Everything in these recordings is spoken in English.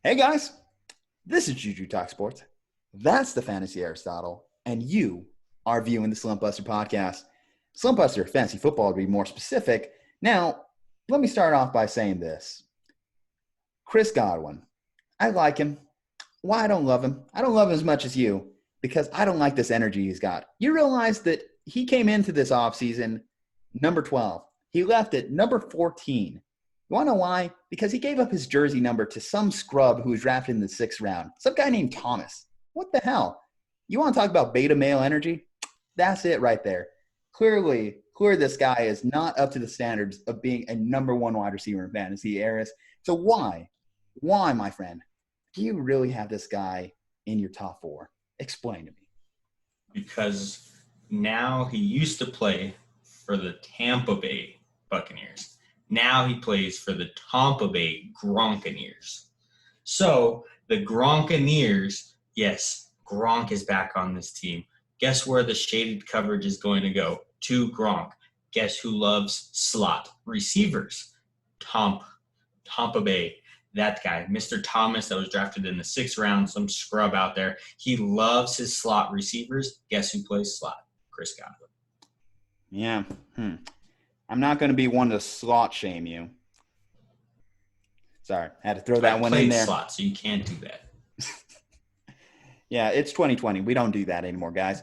Hey guys, this is Juju Talk Sports. That's the Fantasy Aristotle, and you are viewing the Slumpbuster podcast. Slumpbuster Fantasy Football, to be more specific. Now, let me start off by saying this. Chris Godwin, I like him. Why I don't love him? I don't love him as much as you because I don't like this energy he's got. You realize that he came into this offseason number 12. He left at number 14. You want to know why? Because he gave up his jersey number to some scrub who was drafted in the 6th round. Some guy named Thomas. What the hell? You want to talk about beta male energy? That's it right there. Clearly this guy is not up to the standards of being a number 1 wide receiver in fantasy, Aris. So why, my friend, do you really have this guy in your top 4? Explain to me. Because now he used to play for the Tampa Bay Buccaneers. Now he plays for the Tompa Bay Gronkaneers. So the Gronkaneers, yes, Gronk is back on this team. Guess where the shaded coverage is going to go? To Gronk. Guess who loves slot receivers? Tompa Bay. That guy, Mr. Thomas, that was drafted in the 6th round, some scrub out there. He loves his slot receivers. Guess who plays slot? Chris Godwin. Yeah. I'm not going to be one to slot shame you. Sorry, I had to throw that one in there. Slot, so you can't do that. Yeah, it's 2020. We don't do that anymore, guys.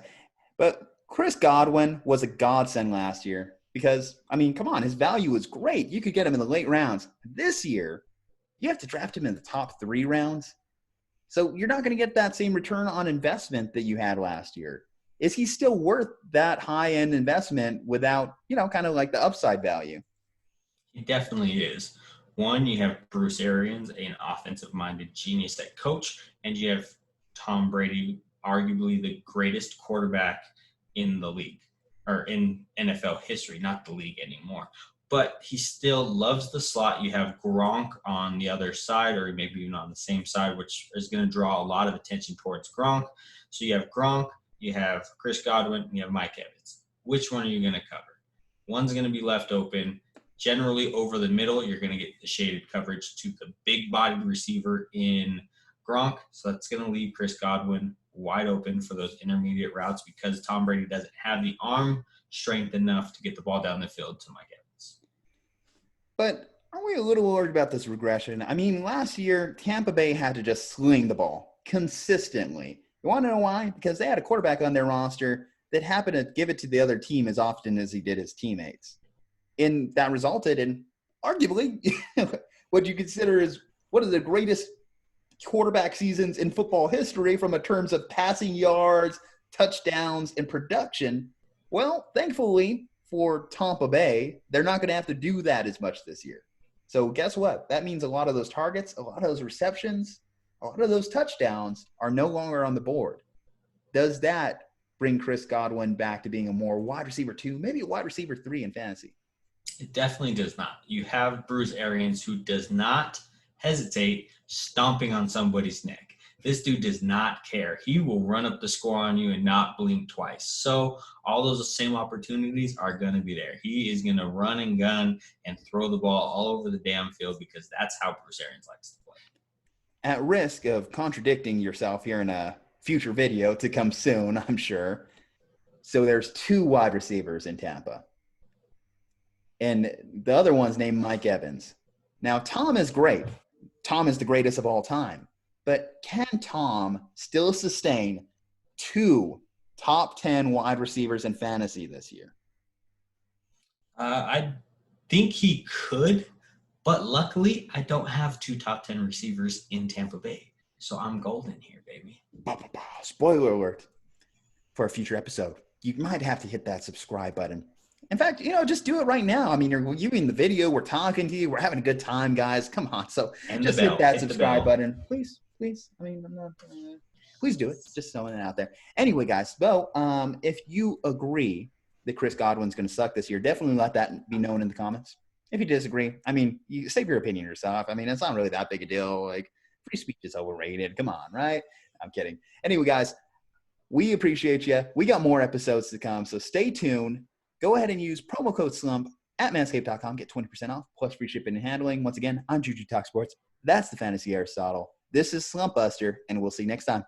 But Chris Godwin was a godsend last year because, I mean, come on, his value was great. You could get him in the late rounds. This year, you have to draft him in the top 3 rounds. So you're not going to get that same return on investment that you had last year. Is he still worth that high-end investment without, kind of like the upside value? He definitely is. One, you have Bruce Arians, an offensive-minded genius at coach, and you have Tom Brady, arguably the greatest quarterback in the league, or in NFL history, not the league anymore. But he still loves the slot. You have Gronk on the other side, or maybe even on the same side, which is going to draw a lot of attention towards Gronk. So you have Gronk, you have Chris Godwin, and you have Mike Evans. Which one are you going to cover? One's going to be left open. Generally, over the middle, you're going to get the shaded coverage to the big-bodied receiver in Gronk. So that's going to leave Chris Godwin wide open for those intermediate routes because Tom Brady doesn't have the arm strength enough to get the ball down the field to Mike Evans. But aren't we a little worried about this regression? I mean, last year, Tampa Bay had to just sling the ball consistently. You want to know why? Because they had a quarterback on their roster that happened to give it to the other team as often as he did his teammates. And that resulted in, arguably, what you consider is one of the greatest quarterback seasons in football history from a terms of passing yards, touchdowns, and production. Well, thankfully for Tompa Bay, they're not going to have to do that as much this year. So guess what? That means a lot of those targets, a lot of those receptions, a lot of those touchdowns are no longer on the board. Does that bring Chris Godwin back to being a more wide receiver 2, maybe a wide receiver 3 in fantasy? It definitely does not. You have Bruce Arians, who does not hesitate stomping on somebody's neck. This dude does not care. He will run up the score on you and not blink twice. So all those same opportunities are going to be there. He is going to run and gun and throw the ball all over the damn field because that's how Bruce Arians likes to play. At risk of contradicting yourself here in a future video to come soon, I'm sure. So there's 2 wide receivers in Tampa. And the other one's named Mike Evans. Now, Tom is great. Tom is the greatest of all time. But can Tom still sustain 2 top 10 wide receivers in fantasy this year? I think he could. But luckily, I don't have 2 top 10 receivers in Tampa Bay. So I'm golden here, baby. Spoiler alert for a future episode. You might have to hit that subscribe button. In fact, just do it right now. I mean, you're viewing the video. We're talking to you. We're having a good time, guys. Come on. So just hit that subscribe button. Please. I mean, I'm not, please do it. Just throwing it out there. Anyway, guys, if you agree that Chris Godwin's going to suck this year, definitely let that be known in the comments. If you disagree, I mean, you save your opinion yourself. I mean, it's not really that big a deal. Like, free speech is overrated. Come on, right? I'm kidding. Anyway, guys, we appreciate you. We got more episodes to come, so stay tuned. Go ahead and use promo code SLUMP at manscaped.com. Get 20% off plus free shipping and handling. Once again, I'm Juju Talk Sports. That's the Fantasy Aristotle. This is Slumpbuster, and we'll see you next time.